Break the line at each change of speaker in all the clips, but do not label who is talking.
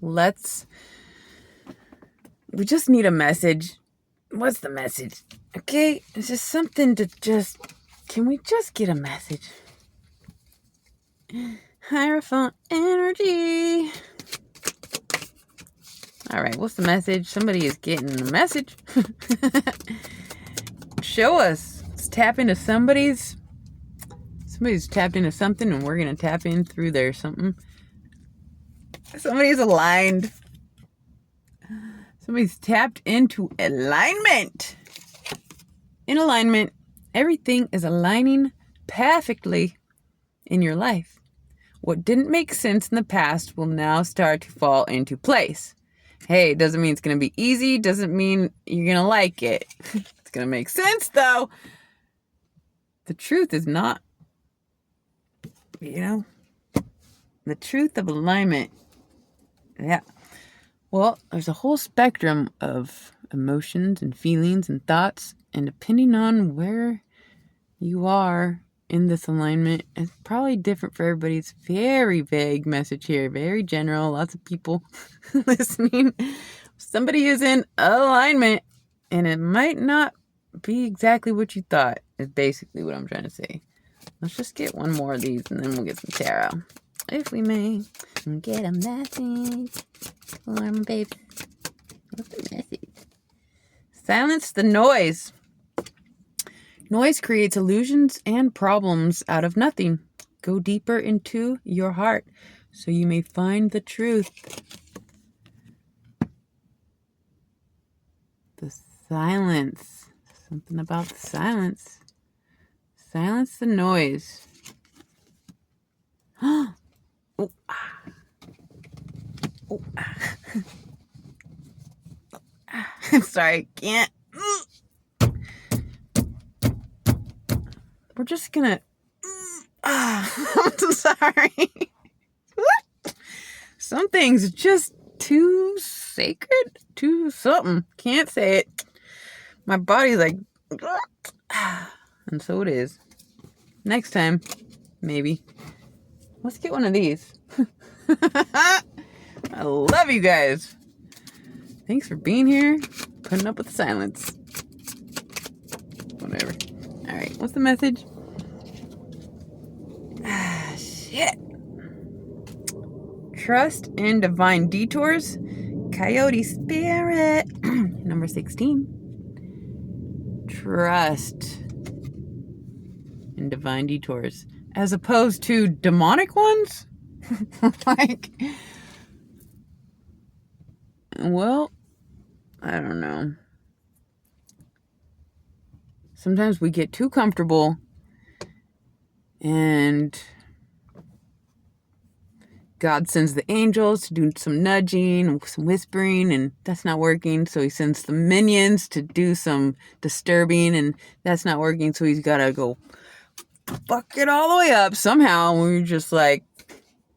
We just need a message. What's the message? Okay, it's just something to can we just get a message? Hierophant energy. All right, what's the message? Somebody is getting a message. Show us. Let's tap into somebody's tapped into something, and we're going to tap in through their something. Somebody's aligned. Somebody's tapped into alignment. In alignment, everything is aligning perfectly in your life. What didn't make sense in the past will now start to fall into place. Hey, it doesn't mean it's going to be easy. Doesn't mean you're going to like it. It's going to make sense, though. The truth is not, the truth of alignment. Yeah. Well, there's a whole spectrum of emotions and feelings and thoughts. And depending on where you are in this alignment, it's probably different for everybody. It's very vague message here, very general. Lots of people listening. Somebody is in alignment, and it might not be exactly what you thought, is basically what I'm trying to say. Let's just get one more of these, and then we'll get some tarot. If we may. Get a message. Alarm, baby. What's the message? Silence the noise. Noise creates illusions and problems out of nothing. Go deeper into your heart so you may find the truth. The silence. Something about the silence. Silence the noise. Oh, ah. Oh, ah. I'm sorry, can't. We're just gonna. I'm sorry. Some things are just too sacred, too something. Can't say it. My body's like. And so it is. Next time, maybe. Let's get one of these. I love you guys. Thanks for being here. Putting up with the silence. Whatever. Alright, what's the message? Shit. Trust in divine detours. Coyote spirit. Number 16. Trust in divine detours. As opposed to demonic ones? Well, I don't know. Sometimes we get too comfortable and God sends the angels to do some nudging and some whispering, and that's not working. So he sends the minions to do some disturbing, and that's not working. So he's got to go fuck it all the way up somehow. And we're just like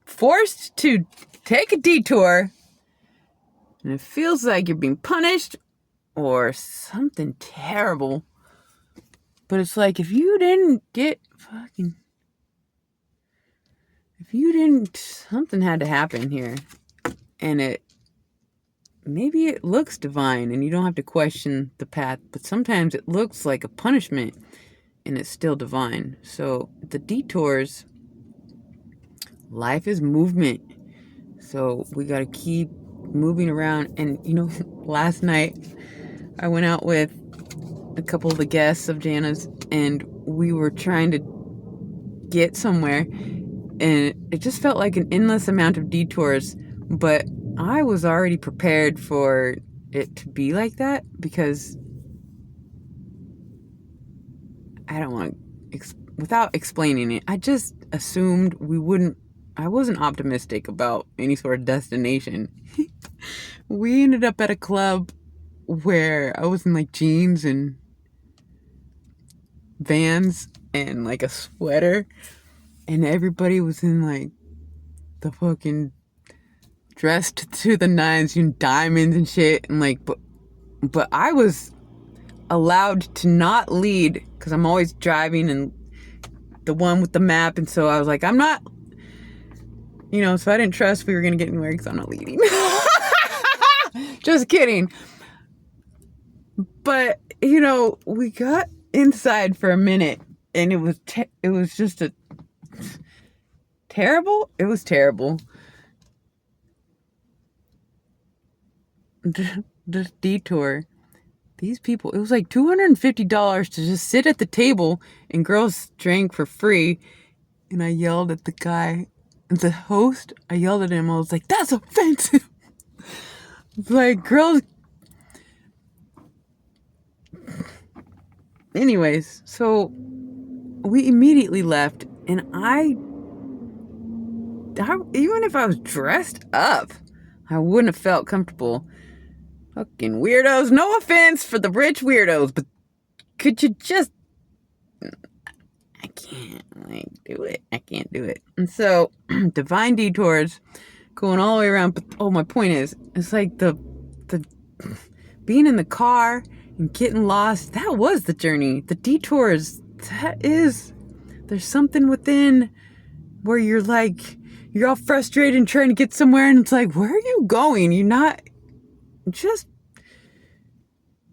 forced to take a detour, and it feels like you're being punished or something terrible. But it's like, something had to happen here. And maybe it looks divine and you don't have to question the path, but sometimes it looks like a punishment and it's still divine. So the detours, life is movement. So we got to keep moving around. And, last night I went out with a couple of the guests of Jana's, and we were trying to get somewhere, and it just felt like an endless amount of detours, but I was already prepared for it to be like that, because I don't want to, without explaining it, I just assumed I wasn't optimistic about any sort of destination. We ended up at a club where I was in like jeans and Vans and like a sweater, and everybody was in like the fucking dressed to the nines, diamonds and shit, and like, but I was allowed to not lead because I'm always driving and the one with the map, and so I was like, I'm not, so I didn't trust we were gonna get anywhere because I'm not leading. Just kidding. But, you know, we got inside for a minute and it was just a terrible. It was terrible. This detour. These people, it was like $250 to just sit at the table and girls drank for free. And I yelled at the guy, the host. I yelled at him. I was like, that's offensive. Like, girls. Anyways, so we immediately left. And even if I was dressed up, I wouldn't have felt comfortable. Fucking weirdos. No offense for the rich weirdos, but could you just... I can't, do it. I can't do it. And so, divine detours going all the way around. But, my point is, it's like the being in the car and getting lost, that was the journey. The detours, there's something within where you're all frustrated and trying to get somewhere, and it's like, where are you going? You're not... Just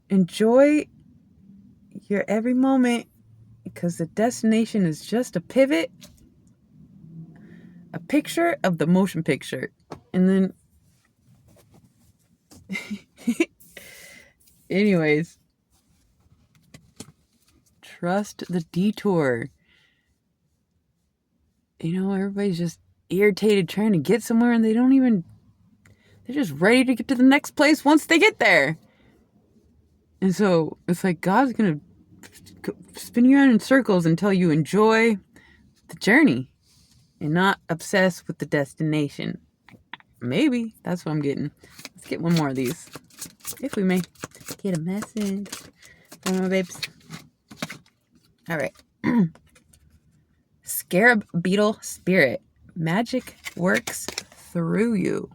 enjoy your every moment, because the destination is just a pivot, a picture of the motion picture. And then anyways, trust the detour. You know, everybody's just irritated trying to get somewhere, and they're just ready to get to the next place once they get there. And so it's like God's going to spin you around in circles until you enjoy the journey and not obsess with the destination. Maybe that's what I'm getting. Let's get one more of these, if we may. Get a message from my babes. All right. Scarab beetle spirit. Magic works through you.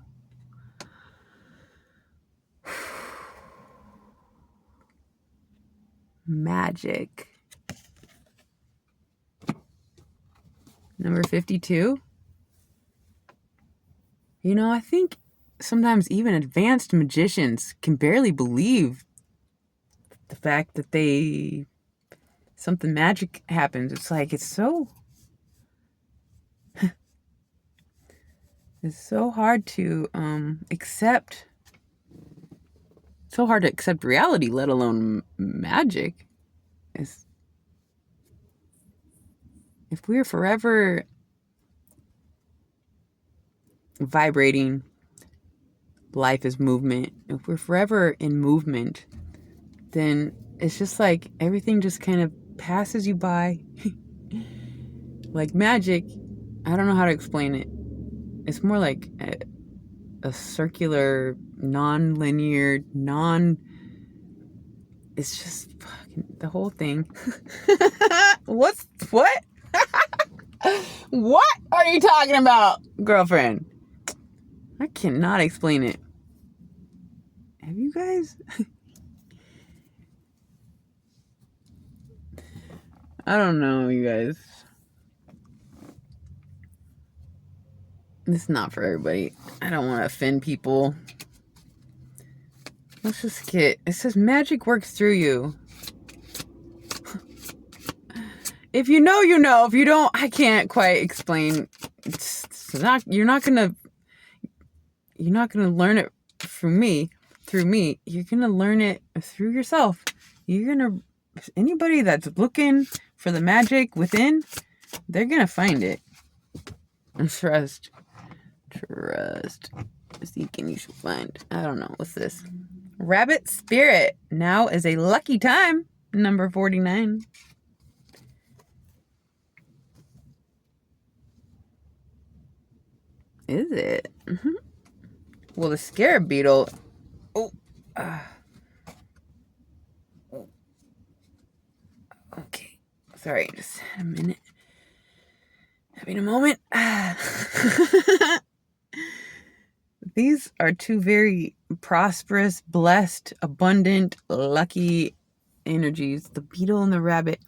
Magic. Number 52. You know, I think sometimes even advanced magicians can barely believe the fact that something magic happens. It's like, it's so hard to accept. So hard to accept reality, let alone magic. If we're forever vibrating, life is movement. If we're forever in movement, then it's just like everything just kind of passes you by. Like magic, I don't know how to explain it. It's more like a circular, non-linear, it's just fucking the whole thing. What? What are you talking about, girlfriend? I cannot explain it. Have you guys? I don't know, you guys. It's not for everybody. I don't want to offend people. Let's just it says magic works through you. If you know, you know. If you don't, I can't quite explain. You're not gonna learn it through me. You're gonna learn it through yourself. Anybody that's looking for the magic within, they're gonna find it. And trust. Seeking, you shall find. I don't know. What's this? Rabbit spirit. Now is a lucky time. Number 49. Is it? Mm-hmm. Well, the scarab beetle. Okay. Sorry, just a minute. Having a moment. These are two very prosperous, blessed, abundant, lucky energies. The beetle and the rabbit,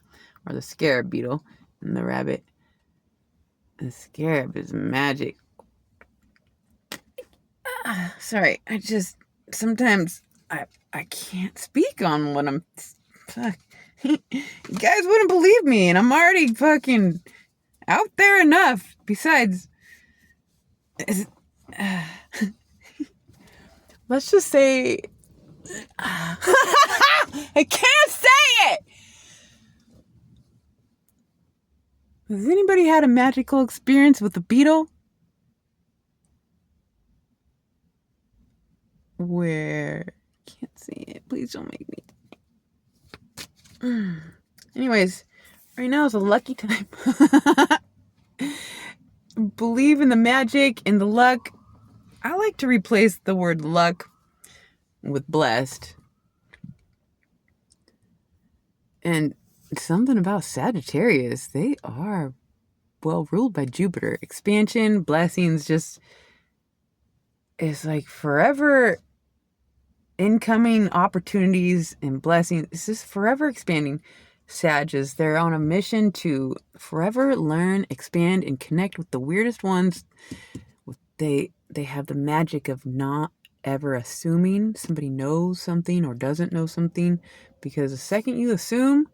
or the scarab beetle and the rabbit. The scarab is magic. Sorry, sometimes I can't speak on what I'm. Fuck. You guys wouldn't believe me, and I'm already fucking out there enough. Besides, let's just say I can't say it. Has anybody had a magical experience with a beetle? Where can't say it. Please don't make me. Anyways, right now is a lucky time. Believe in the magic and the luck. I like to replace the word luck with blessed. And something about Sagittarius, they are well ruled by Jupiter. Expansion, blessings, just is like forever incoming opportunities and blessings. It's just forever expanding. Sages, they're on a mission to forever learn, expand, and connect with the weirdest ones. They have the magic of not ever assuming somebody knows something or doesn't know something, because the second you assume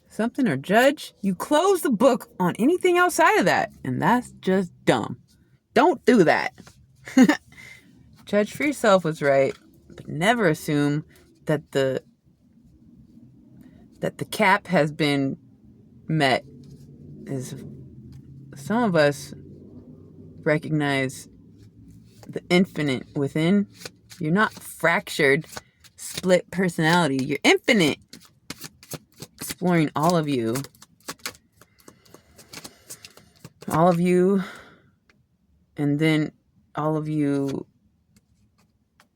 something or judge, you close the book on anything outside of that, and that's just dumb. Don't do that. Judge for yourself was right, but never assume that the cap has been met. Is some of us recognize the infinite within. You're not fractured, split personality. You're infinite. Exploring all of you, and then all of you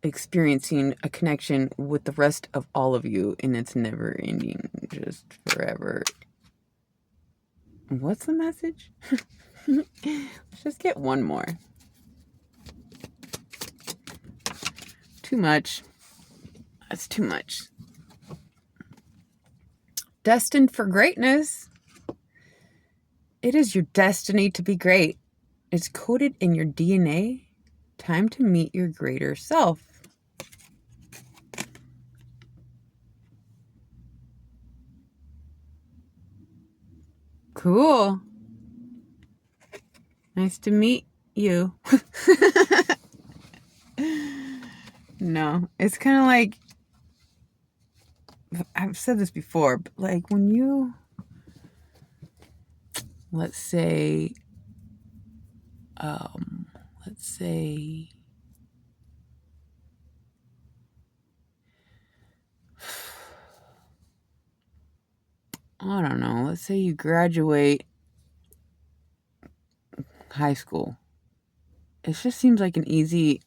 experiencing a connection with the rest of all of you, and it's never ending, just forever. What's the message? Let's just get one more. Too much. That's too much. Destined for greatness. It is your destiny to be great. It's coded in your DNA. Time to meet your greater self. Cool. Nice to meet you. No, it's kind of like, I've said this before, but like when you, let's say, I don't know, let's say you graduate high school. It just seems like an easy,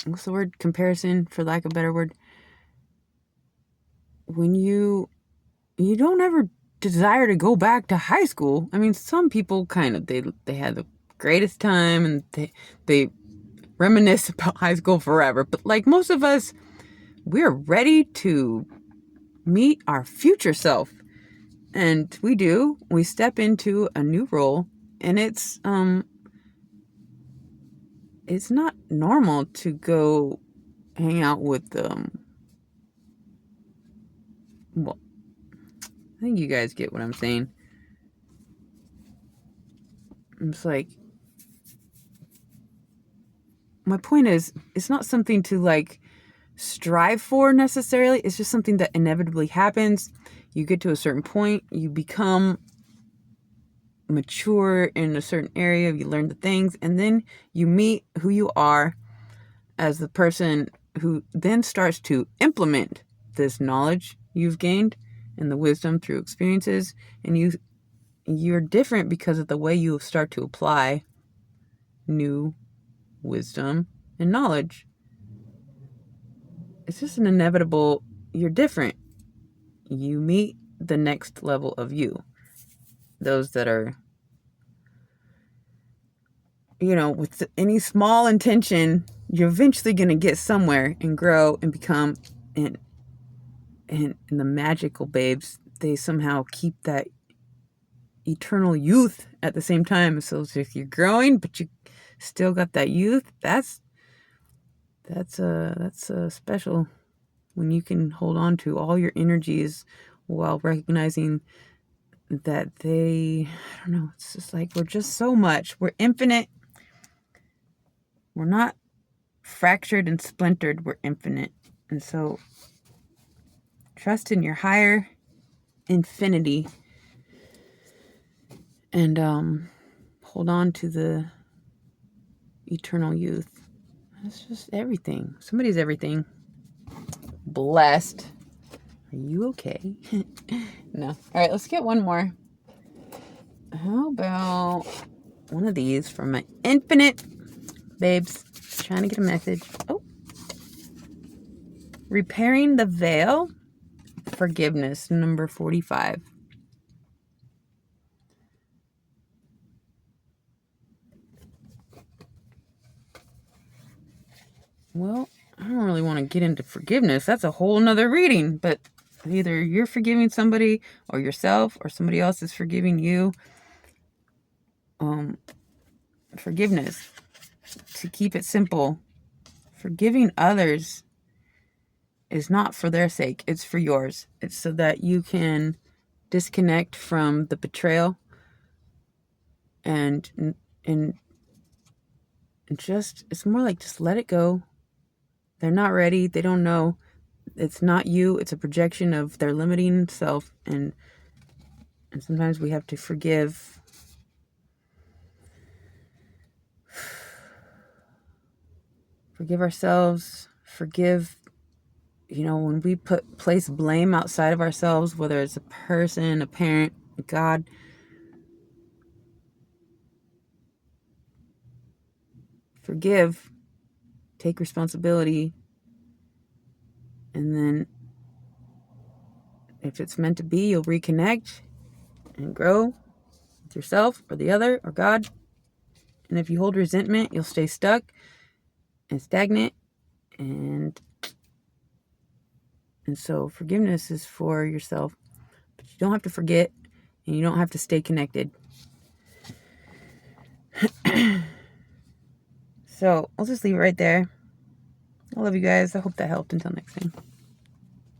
what's the word? Comparison, for lack of a better word. When you don't ever desire to go back to high school. I mean, some people kind of, they had the greatest time and they reminisce about high school forever. But like most of us, we're ready to meet our future self. And we step into a new role, and it's not normal to go hang out with, well, I think you guys get what I'm saying. It's like, my point is, it's not something to like strive for necessarily. It's just something that inevitably happens. You get to a certain point, you become mature in a certain area, you learn the things, and then you meet who you are as the person who then starts to implement this knowledge you've gained and the wisdom through experiences, and you're different because of the way you start to apply new wisdom and knowledge. It's just an inevitable, you're different. You meet the next level of you. Those that are, with any small intention, you're eventually going to get somewhere and grow and become, and the magical babes, they somehow keep that eternal youth at the same time. So it's like you're growing, but you still got that youth. That's special when you can hold on to all your energies while recognizing that I don't know, it's just like we're just so much. We're infinite. We're not fractured and splintered. We're infinite. And so trust in your higher infinity and hold on to the eternal youth. It's just everything. Somebody's everything. Blessed. Are you okay? No. All right, let's get one more. How about one of these from my infinite babes? Trying to get a message. Oh. Repairing the veil. Forgiveness, number 45. Well, I don't really want to get into forgiveness. That's a whole nother reading. But either you're forgiving somebody or yourself or somebody else is forgiving you. Forgiveness. To keep it simple, forgiving others is not for their sake. It's for yours. It's so that you can disconnect from the betrayal and just, it's more like just let it go. They're not ready. They don't know. It's not you. It's a projection of their limiting self. And sometimes we have to forgive. Forgive ourselves. Forgive, when we place blame outside of ourselves, whether it's a person, a parent, God. Forgive. Take responsibility. And then if it's meant to be, you'll reconnect and grow with yourself or the other or God. And if you hold resentment, you'll stay stuck and stagnant. And so forgiveness is for yourself. But you don't have to forget and you don't have to stay connected. So I'll just leave it right there. I love you guys. I hope that helped. Until next time.